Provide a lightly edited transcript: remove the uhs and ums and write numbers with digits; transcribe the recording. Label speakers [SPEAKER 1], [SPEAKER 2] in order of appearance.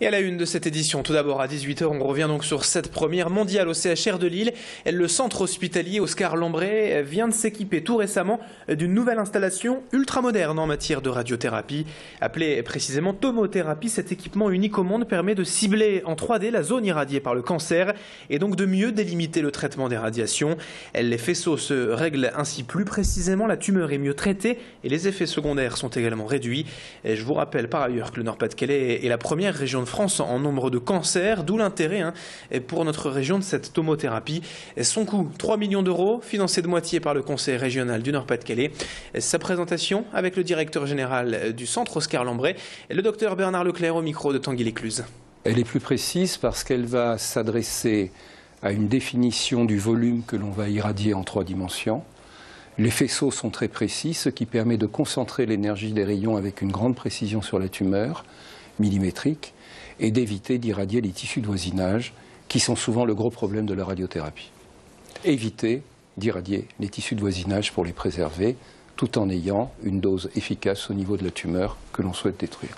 [SPEAKER 1] Et à la une de cette édition, tout d'abord à 18 h, on revient donc sur cette première mondiale au CHR de Lille. Le centre hospitalier Oscar Lambret vient de s'équiper tout récemment d'une nouvelle installation ultramoderne en matière de radiothérapie. Appelée précisément tomothérapie, cet équipement unique au monde permet de cibler en 3D la zone irradiée par le cancer et donc de mieux délimiter le traitement des radiations. Les faisceaux se règlent ainsi plus précisément, la tumeur est mieux traitée et les effets secondaires sont également réduits. Et je vous rappelle par ailleurs que le Nord-Pas-de-Calais est la première région de France en nombre de cancers, d'où l'intérêt pour notre région de cette tomothérapie. Son coût, 3 millions d'euros, financé de moitié par le Conseil régional du Nord-Pas-de-Calais. Sa présentation avec le directeur général du centre Oscar Lambret, le docteur Bernard Leclerc au micro de Tanguy Lécluse.
[SPEAKER 2] Elle est plus précise parce qu'elle va s'adresser à une définition du volume que l'on va irradier en 3 dimensions. Les faisceaux sont très précis, ce qui permet de concentrer l'énergie des rayons avec une grande précision sur la tumeur, millimétrique, et d'éviter d'irradier les tissus de voisinage, qui sont souvent le gros problème de la radiothérapie. Éviter d'irradier les tissus de voisinage pour les préserver, tout en ayant une dose efficace au niveau de la tumeur que l'on souhaite détruire.